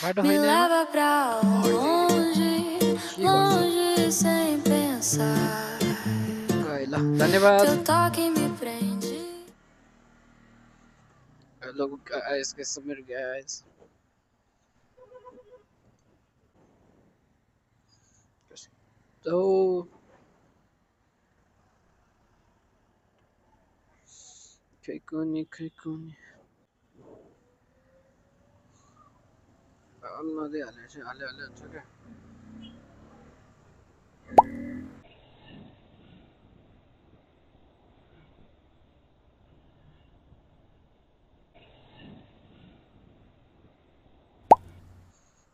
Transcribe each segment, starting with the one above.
बाटो Me छैन यहाँ leva pra longe, के गर्नु longe sem pensar. गए ल धन्यवाद Teu toque me prende. लोग गाइस के सबमिट गाइस तो खै कुनी नदिई हाले चाहिँ हाले हुन्छ क्या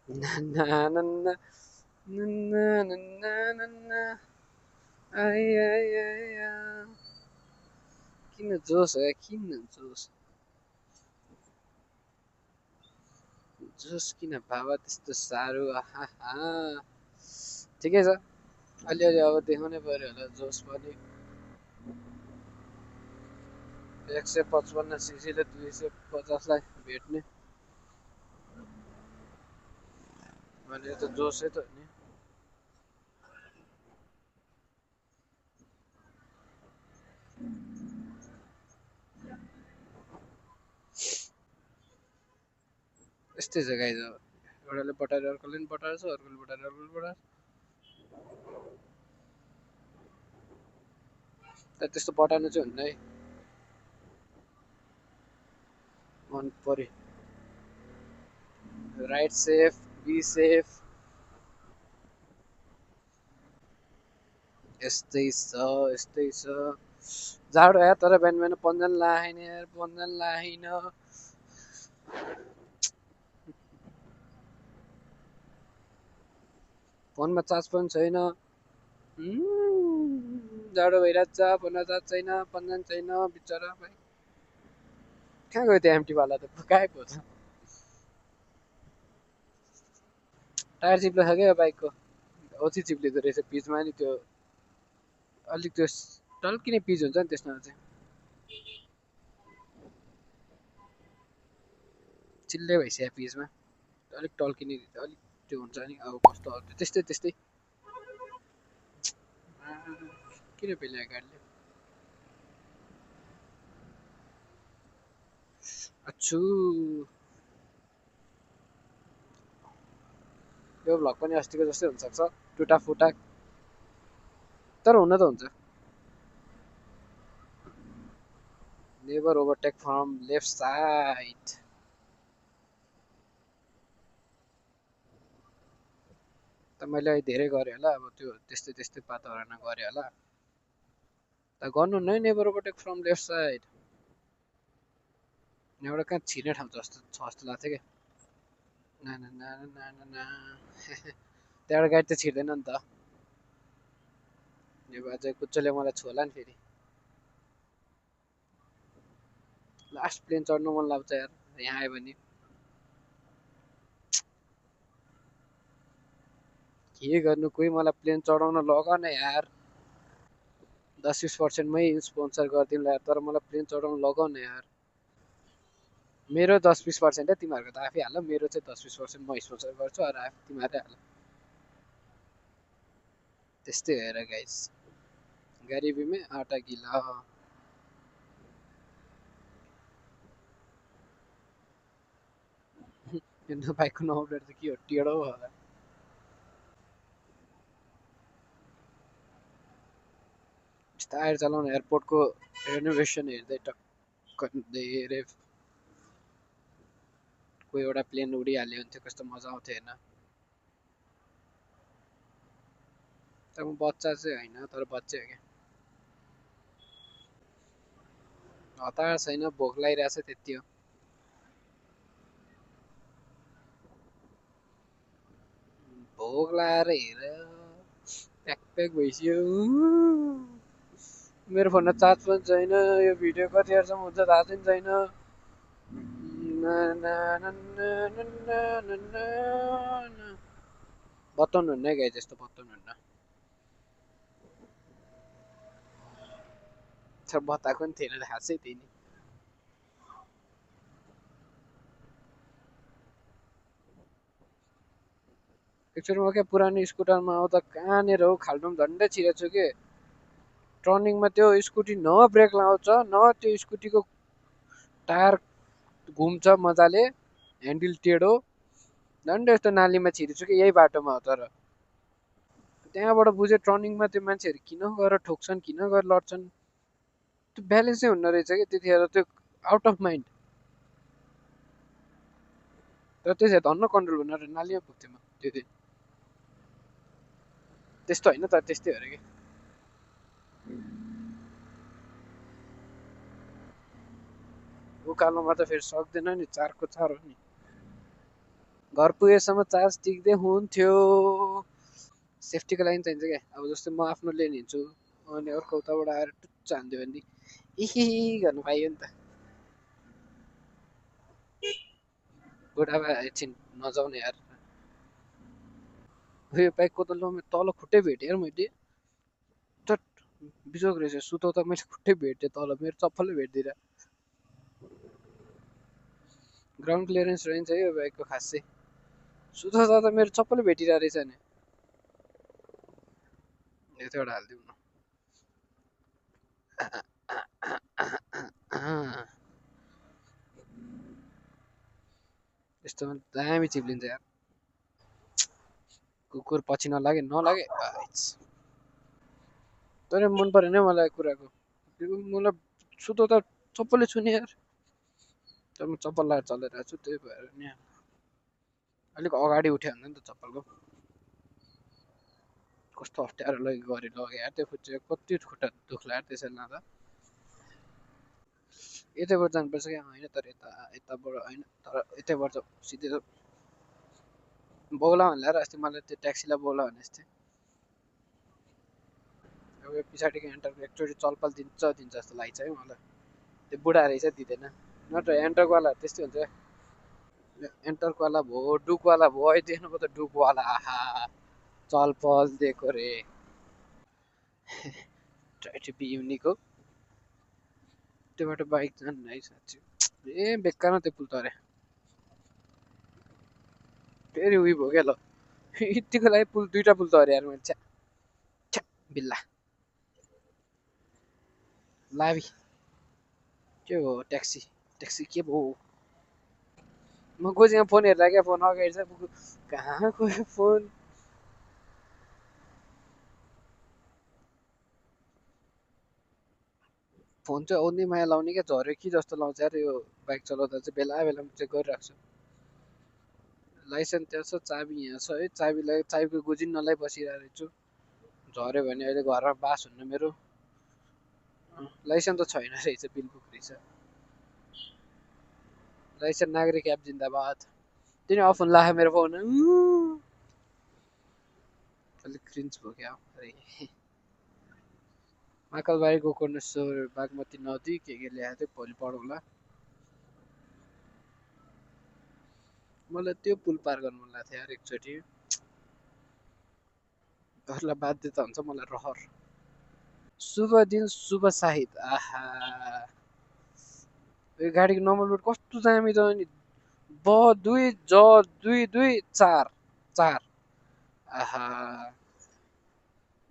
ना ना ना ना ना ना ना ना आई आई आई किन जोस हो किन जोस जोस किन बाबा त्यस्तो साह्रो आहा ठिकै छ अलिअलि अब देखाउनै पर्यो होला जोस पनि 155 सीसीले 250 लाई भेट्ने भनेर त जोसै त हो नि यस्तै छ गाइज अब एउटाले बटाएर अर्कोले पनि बटार्छ अर्कोले बटाएर अर्कोले बटार्छ तर त्यस्तो बटार्नु चाहिँ हुन्न है मन पर्यो राइट सेफ बी सेफ यस्तै छ जाडो यार तर बिहान बिहान पन्जन लाएन यार पन्जन लाएन फोनमा चार्ज पनि छैन जाडो भइरहेको छ फोनमा चार्ज छैन पन्जन छैन बिचरा भाइ कहाँ गयो त्यो एमटीवाला त गायब हो त टायर चिप्लो छ क्या बाइकको ओछि चिप्लिँदो रहेछ पिचमा नि त्यो अलिक त्यो टल्किने पिच हुन्छ नि त्यसमा चाहिँ चिल्ले भइसक्यो पिचमा अलिक टल्किने अलिक त्यो हुन्छ नि अब कस्तो त्यस्तै किन पेल्यायो गाडीले अच्छु यो भ्लग पनि अस्तिको जस्तै हुनसक्छ टुटाफुटा तर हुन त हुन्छ never overtake from left side त मैले अहिले धेरै गरेँ होला अब त्यो त्यस्तै वातावरणमा गरेँ होला त गर्नु नै never overtake from left side एउटा कहाँ छिर्ने ठाउँ जस्तो छ जस्तो लाग्छ क्या ना ना ना ना ना ना त्यहाँबाट गाडी त छिर्दैन नि त यो अझै कुच्चोले मलाई छोला नि फेरि लास्ट प्लेन चढ्नु मन लाग्छ यार यहाँ आयो भने के गर्नु कोही मलाई प्लेन चढाउन लग न यार 10-20% मै स्पोन्सर गरिदिउँला यार तर मलाई प्लेन चढाउन लग न यार मेरो 10-20% तिमीहरूको त आफै हाल मेरो चाहिँ 10-20% म स्पोन्सर गर्छु अरू आफै तिमीहरूले हाल त्यस्तै हेर गाइस गरिबी में आटा गिला यो बाइकको नम्बर प्लेट चाहिँ के हो टेढो होला टायर चलाउन एयरपोर्टको रेनोभेसन हेर्दै टक्क धेरै कोही एउटा प्लेन उडिहाल्यो भने कस्तो मजा आउँथ्यो होइन तर म बच्चा चाहिँ होइन तर बच्चा हो क्या हतार छैन भोक लागिरहेछ त्यति हो भोक लाएर हेर प्याक प्याक भइसक्यो मेरो फोनमा चार्ज पनि छैन यो भिडियो कति हेर्सम्म हुन्छ थाहा पनि छैन बताउनु हुन्न है गाई त्यस्तो बताउनु हुन्न बताएको नि थिएन खासै त्यही नि एकचोटि म क्या पुरानो स्कुटरमा आउँदा कहाँनिर हो खाल्डोम झन्डै छिरेको छु कि टर्निङमा त्यो स्कुटी न ब्रेक लाउँछ न त्यो स्कुटीको टायर घुम्छ मजाले ह्यान्डल टेढो झन्डै यस्तो नालीमा छिरेछु कि यही बाटोमा हो तर त्यहाँबाट बुझेँ टर्निङमा त्यो मान्छेहरू किन गएर ठोक्छन् किन गएर लड्छन् त्यो ब्यालेन्सै हुन्न रहेछ कि त्यतिखेर त्यो आउट अफ माइन्ड तर त्यसै धन्न कन्ट्रोल हुन नालीमा पुग्थेँ म त्यो दिन त्यस्तो होइन तर त्यस्तै हो अरे कि उकालोमा त फेरि सक्दैन नि चारको चार हो नि घर पुगेसम्म चार्ज टिक्दै हुन्थ्यो सेफ्टीको लागि चाहिन्छ क्या अब जस्तै म आफ्नो लेन हिँड्छु अनि अर्को उताबाट आएर टुच्च हानिदियो भने इही गर्नु पाइयो नि त बुढाबा एकछिन नजाउने यार यो बाइकको त ल तल खुट्टै भेटेँ यार मैले चट बिजोग रहेछ सुताउँदा मैले खुट्टै भेटेँ तल मेरो चप्पलै भेट्दिनँ ग्राउन्ड क्लियरेन्स रहन्छ है यो बाइकको खास चाहिँ सुताउँदा त मेरो चप्पलै भेटिरहेको रहेछ नि यतैबाट हालिदिउँ न यस्तोमा दामी चिप्लिन्छ यार कुकुर पछि नलागे नलागे तर मन परेन मलाई कुराको मलाई सुताउँदा चप्पलै छुने यार तर म चप्पल लगाएर चलिरहेको छु त्यही भएर नि अलिक अगाडि उठ्यो भने नि त चप्पलको कस्तो अप्ठ्यारो गरी लग्यो यार त्यो खुट्टा कति खुट्टा दुख्ला यार त्यसरी लाँदा यतैबाट जानुपर्छ क्या होइन तर यताबाट होइन तर यतैबाट सिधै बोला भन्ला र अस्ति मलाई त्यो ट्याक्सीलाई बोला भने जस्तै अब यो पछाडिको एन्टरको एकचोटि चलपल दिन्छ जस्तो लाग्छ है मलाई त्यो बुढा रहेछ दिँदैन नत्र एन्टरवाला त्यस्तै हुन्छ एन्टरवाला भयो डुकवाला भयो है देख्नुभयो त डुकवाला आहा चलपल दिएको रे ट्राई टु बी युनिक हो त्योबाट बाइक जानु है साँच्ची ए बेकारमा त्यो पुल तरे फेरि उयो भयो क्या ल यतिको लागि पुल दुईवटा पुल तरे यार मैले छ्या बिल्ला लाभी के हो ट्याक्सी ट्याक्सी के भयो म गोजीमा फोन हेर्दा क्या फोन अगाडि छ कहाँ गयो फोन फोन चाहिँ औधी माया लाउने क्या झऱ्यो कि जस्तो लाउँछ यार यो बाइक चलाउँदा चाहिँ बेला बेलामा चेक गरिराख्छु लाइसेन्स त्यहाँ छ चाबी यहाँ छ है चाबीलाई चाबीको गोजी नलाइ बसिरहेको रहेछु झऱ्यो भने अहिले घरमा बास हुन्न मेरो लाइसेन्स त छैन रहेछ बिल बुक रहेछ लाइसेन्स नागरिक एप जिन्दाबाद तिनी अफ हुन लाग्यो मेरो फोन अलिक क्रिन्च भयो क्या अरे महाकालबारी गोकर्णेश्वर बागमती नदी के ल्याएको थियो भोलि पढौँला मलाई त्यो पुल पार गर्नु मन लाग्थ्यो यार एकचोटि घरलाई बाध्यता हुन्छ मलाई रहर शुभ दिन शुभ साहिद आहा यो गाडीको नम्बर प्लेट कस्तो दामी त नि ब दुई ज दुई दुई चार चार आहा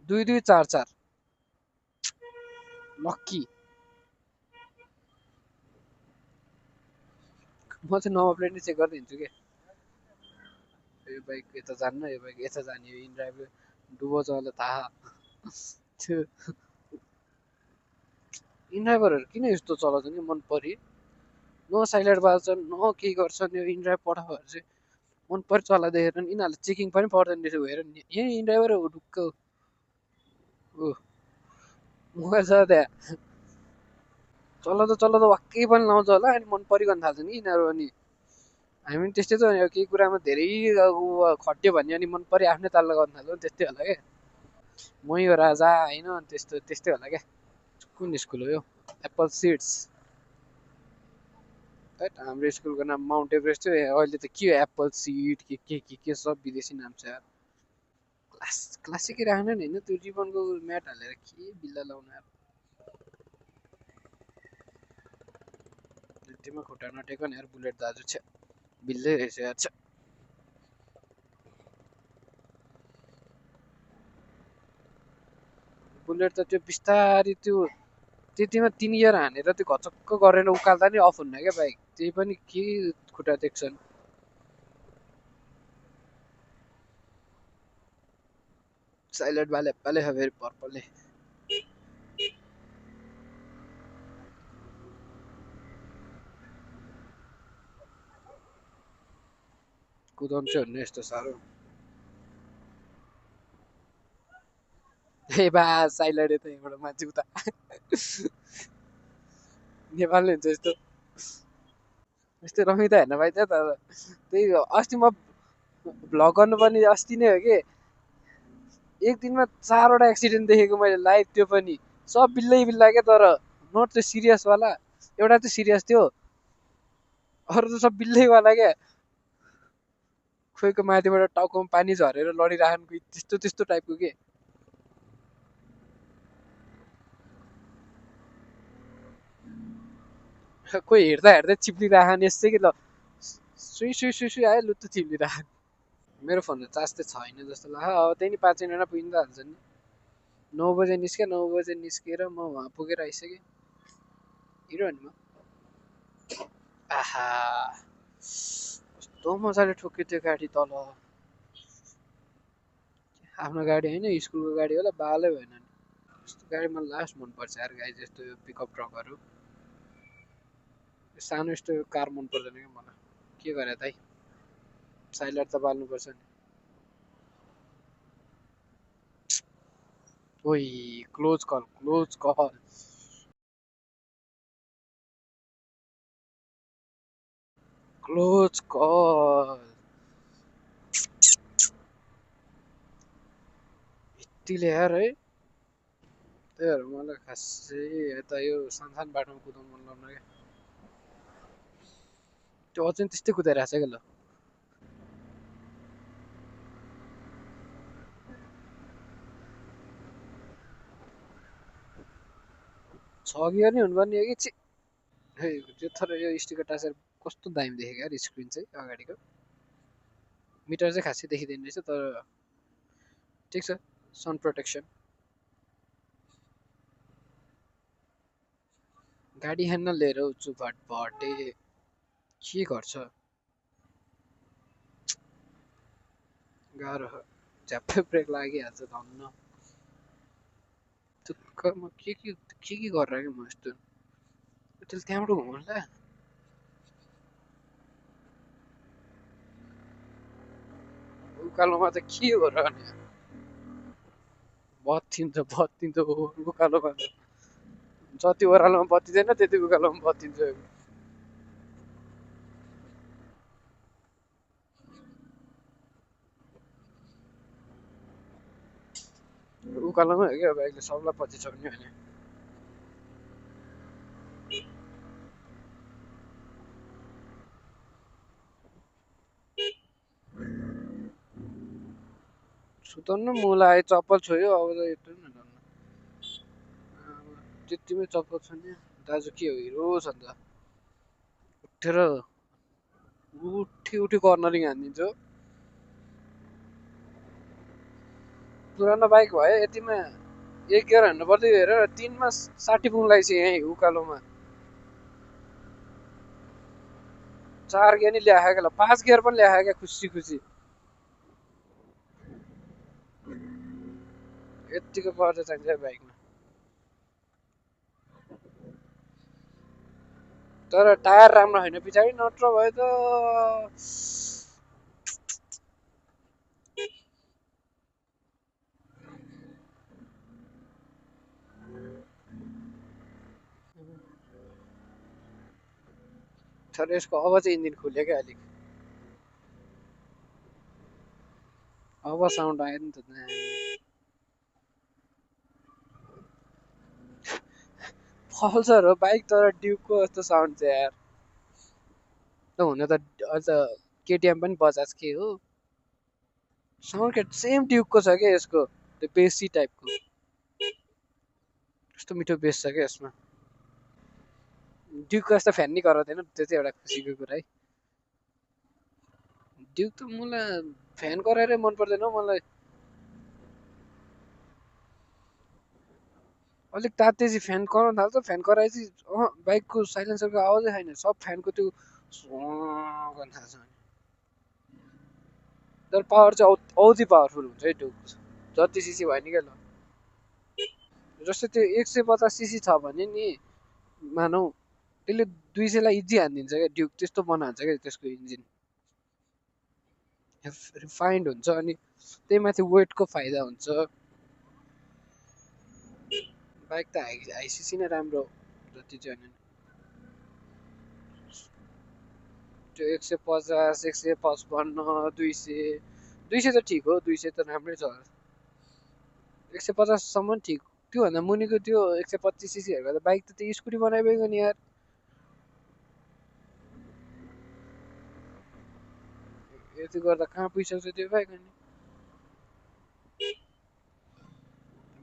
दुई दुई चार चार लक्की म चाहिँ नम्बर प्लेट नै चेक गर्दै हिँड्छु कि यो बाइक यता जान्न यो बाइक यता जाने यो इनड्राइभ डुबो चले थाहा त्यो इनड्राइभरहरू किन यस्तो चलाउँछ नि मन परि न साइलेन्ट बाल्छन् न के गर्छन् यो इनड्राइभ पठाएर चाहिँ मन परि चलाइदिएर यिनीहरूले चेकिङ पनि पर्दैन रहेछ हेर नि यही इनड्राइभर हो ढुक्क ऊ मोबाइल छ त्यहाँ चलाउँदा वाक्कै पनि लाउँछ होला अनि मन परिकन थाल्छ नि यिनीहरू अनि हामी पनि त्यस्तै त केही कुरामा धेरै खट्यो भने अनि मन परि आफ्नै तालले गर्न थाल्छ त्यस्तै होला क्या मै हो राजा होइन त्यस्तै होला क्या कुन स्कुल हो यो एप्पल सिड्स हाम्रो स्कुलको नाम माउन्ट एभरेस्ट थियो अहिले त के हो एप्पल सिड के सब विदेशी नाम छ यार क्लासिकै राख्नु नि होइन त्यो रिबनको म्याट हालेर के बिल्ला लाउनु यार यतिमा खुट्टा नटेको नि यार बुलेट दाजु छ बिल्लै रहेछ यार छ बुलेट त त्यो बिस्तारी त्यो त्यतिमा 3 गियर हानेर त्यो घचक्क गरेर उकाल्दा नि अफ हुन्न क्या बाइक, त्यही पनि के खुट्टा देख्छन्। साइलेन्ट वाले वाले है फेरि पर्पलले कुदाउनु चाहिँ हुन्न यस्तो साह्रो। ए बा साइलेन्ट यता यहाँबाट मान्छे उता नेपालले हुन्छ यस्तो यस्तो रमिता हेर्न पाइन्छ तर त्यही अस्ति म भ्लग गर्नुपर्ने अस्ति नै हो कि एक दिनमा 4वटा एक्सिडेन्ट देखेको मैले लाइभ, त्यो पनि सब बिल्लै बिल्ला क्या, तर नट त्यो सिरियसवाला, एउटा चाहिँ सिरियस थियो, अरू त सब बिल्लैवाला क्या। खोइको माथिबाट टाउकोमा पानी झरेर लडिराख्नु त्यस्तो त्यस्तो टाइपको के। कोही हेर्दा हेर्दै चिप्लिराखन् यसै कि ल सुई सुई सुई सुई आयो लुत्तु चिप्लिराखन्। मेरो फोनमा चार्ज त छैन जस्तो लाग्छ, अब त्यही नि 5 मिनटमा पुगिन त हाल्छ नि। 9 बजे निस्केँ, 9 बजे निस्केर म वहाँ पुगेर आइसकेँ हिरो अनि म। आहा कस्तो मजाले ठोक्यो त्यो गाडी तल। आफ्नो गाडी होइन, स्कुलको गाडी होला, बालै भएन नि। यस्तो गाडी मलाई लास्ट मनपर्छ यार, गाडी जस्तो पिकअप ट्रकहरू। सानो यस्तो कार मन पर्दैन क्या मलाई, के गरे त है, साइलेन्ट त बाल्नुपर्छ नि। ओइ close call, close call. Close call यतिले यार है। त्यही भएर मलाई खासै यता यो सानसानो बाटोमा कुदाउनु मन लाग्दैन क्या। त्यो अझै त्यस्तै कुदाइरहेको छ क्या ल। 6 गियर नै हुनुपर्ने हो कि छि। है त्यो तर यो स्टिकर टाचर कस्तो दामी देखेको यार, स्क्रिन चाहिँ अगाडिको मिटर चाहिँ खासै देखिँदैन रहेछ, तर ठिक छ, सन प्रोटेक्सन। गाडी हान्न लिएर आउँछु भटभटे, के गर्छ गाह्रो, झ्याप्पै ब्रेक लागिहाल्छ धन्न। तुक्क म के गरेर क्या म यस्तो, त्यसले त्यहाँबाट घुमाउँला उकालोमा त के हो र नि, बत्तिन्छ उकालोमा त, जति ओह्रालोमा बत्तिँदैन त्यति उकालोमा बत्तिन्छ। उकालोमै हो क्या बाइकले सबलाई पछि छोड्ने भने। सुताउनु मुला आयो, चप्पल छोयो अब त यत्रो नि धन्न। त्यतिमै चप्पल छ नि दाजु, के हो हिरो छ नि त। उठेर उठी कर्नरिङ हानिदिन्छ। पुरानो बाइक भयो यतिमा 1 गियर हान्नु पर्दै हेर 3मा 60 पुग्नु लागेछ यहीँ उकालोमा। 4 गियर नि ल्याए क्या, 5 गियर पनि ल्याए क्या, खुसी खुसी। यतिको पावर चाहिँ चाहिन्छ बाइकमा, तर टायर राम्रो छैन पछाडि, नत्र भए त तर यसको अब चाहिँ इन्जिन खुल्यो क्या अलिक, अब साउन्ड आयो नि त। पल्सर हो बाइक, तर ड्युकको जस्तो साउन्ड छ यार। हुन त अझ केटिएम पनि बजाज के हो, साउन्ड सेम ड्युकको छ क्या यसको, त्यो बेसी टाइपको, कस्तो मिठो बेस छ क्या यसमा। ड्युकको जस्तो फ्यान नि कराउँदैन, त्यो चाहिँ एउटा खुसीको कुरा है। ड्युक त मलाई फ्यान कराएरै मन पर्दैन हौ मलाई। अलिक तातेपछि फ्यान कराउन थाल्छ, फ्यान कराएपछि बाइकको साइलेन्सरको आवाजै छैन, सब फ्यानको त्यो गर्न थाल्छ। तर पावर चाहिँ औधी पावरफुल हुन्छ है ड्युक, जति सिसी भयो नि क्या ल। जस्तै त्यो 150 सीसी छ भने नि मानौ त्यसले 200लाई इजी हानिदिन्छ क्या ड्युक, त्यस्तो बनान्छ क्या त्यसको इन्जिन। रिफाइन्ड हुन्छ अनि त्यही माथि वेटको फाइदा हुन्छ। बाइक त हाई सिसी नै राम्रो जति चाहिँ होइन। त्यो 150, 155, 200 त ठिक हो, 200 त राम्रै छ। 150सम्म ठिक, त्योभन्दा मुनिको त्यो 125सीसीहरूको त बाइक त त्यो स्कुटी बनाइरहेको नि यार। यति गर्दा कहाँ पुगिसक्छ त्यो बाइक। अनि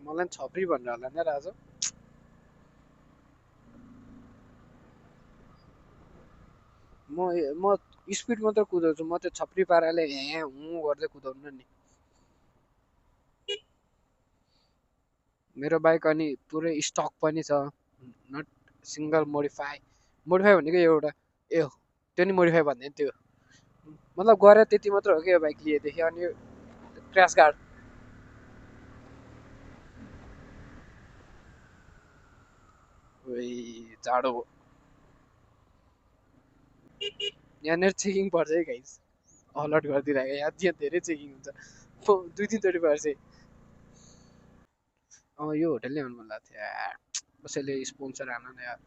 मलाई छप्री भनेर होला नि राजा। म स्पिड मात्र कुदाउँछु, म त्यो छप्री पाराले गर्दै कुदाउनु नि। मेरो बाइक अनि पुरै स्टक पनि छ, नट सिङ्गल मोडिफाई। मोडिफाई भनेको एउटा ए हो, त्यो नि मोडिफाई भन्दैन त्यो, मतलब गरे त्यति मात्र हो क्या बाइक लिएदेखि। अनि क्र्यास गार्ड जाडो यहाँनिर चेकिङ पर्छ है गाइस, अलर्ट गरिदिइरहेको। यहाँ धेरै चेकिङ हुन्छ, 2-3चोटि पर्छ। यो होटल नै आउनु मन लाग्थ्यो यार, कसैले स्पोन्सर आएन न यार।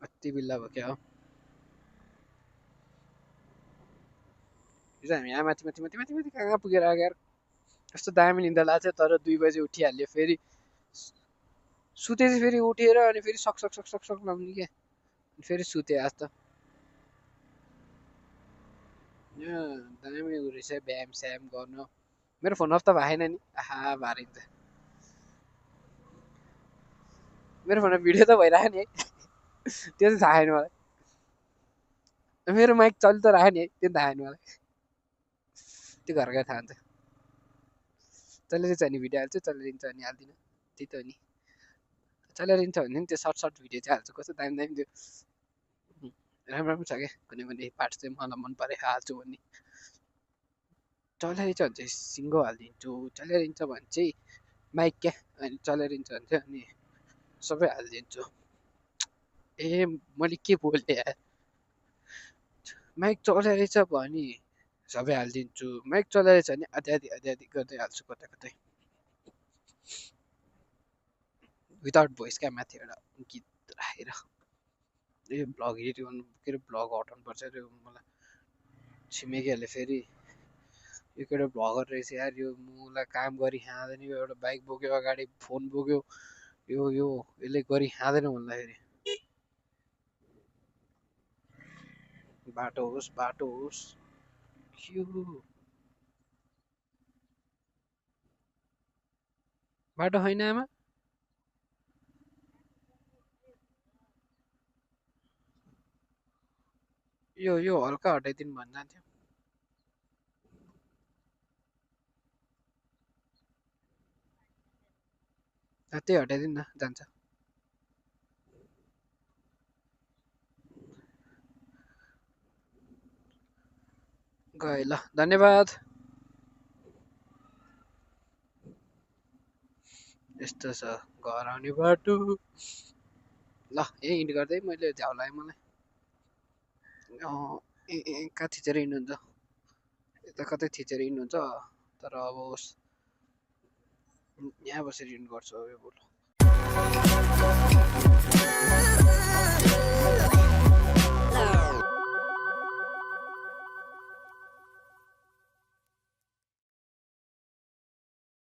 कति बिल्ला भयो क्या हो। हिजो हामी यहाँ माथि माथि माथि माथि माथि कहाँ पुगेर आएको यार। कस्तो दामी निन्दा लाग्थ्यो, तर 2 बजे उठिहाल्यो। फेरि सुतेपछि फेरि उठेर अनि फेरि सक सक सक सक सक लाउने क्या, फेरि सुते। आज त दामी रहेछ व्यायाम स्याम गर्न। मेरो फोन अफ त भएन नि, आहा भारिन्छ। मेरो फोनमा भिडियो त भइरहेको नि है, त्यो चाहिँ थाहा छैन मलाई। मेरो माइक चलि त राख्यो नि है, त्यो थाहा छैन मलाई, त्यो घरकै थाहा हुन्छ। चलिरहेछ भने भिडियो हाल्छु, चलिरहन्छ भने हाल्दिनँ, त्यही त हो नि। चलिरहन्छ भने नि त्यो सर्ट सर्ट भिडियो चाहिँ हाल्छु, कस्तो दामी दामी त्यो राम्रो राम्रो छ क्या। कुनै कुनै पार्ट चाहिँ मलाई मन परे हाल्छु भन्ने। चलिरहेछ भने चाहिँ सिङ्गो हालिदिन्छु, चलिरहन्छ भने चाहिँ माइक क्या, अनि चलिरहन्छ भने चाहिँ अनि सबै हालिदिन्छु। ए मैले के बोलेँ यार, माइक चलिरहेछ भने सबै हालिदिन्छु, माइक चलिरहेछ भने आधी आधी आधी आधी गर्दै हाल्छु कतै कतै, विदाउट भोइस क्या। माथि एउटा गीत राखेर यो भ्लग एडिट गर्नु, के अरे भ्लग हटाउनु पर्छ अरे मलाई। छिमेकीहरूले फेरि यो के एउटा भ्लगर रहेछ यार, यो मलाई काम गरी खाँदैन, यो एउटा बाइक बोक्यो अगाडि, फोन बोक्यो, यो यसले गरी खाँदैन भन्दाखेरि। बाटो होस् बाटो होस्, बाटो छैन आमा। यो हल्का हटाइदिनु भन्न जान्थ्यो। त्यही हटाइदिनु न, जान्छ। गयो ल, धन्यवाद। यस्तो छ घर आउने बाटो। ल यही हिँड गर्दै मैले झ्याउ लगाएँ मलाई। कहाँ थिचेर हिँड्नुहुन्छ, यता कतै थिचेर हिँड्नुहुन्छ, तर अब होस् यहाँ बसेर हिँड्नुपर्छ अब यो बोल।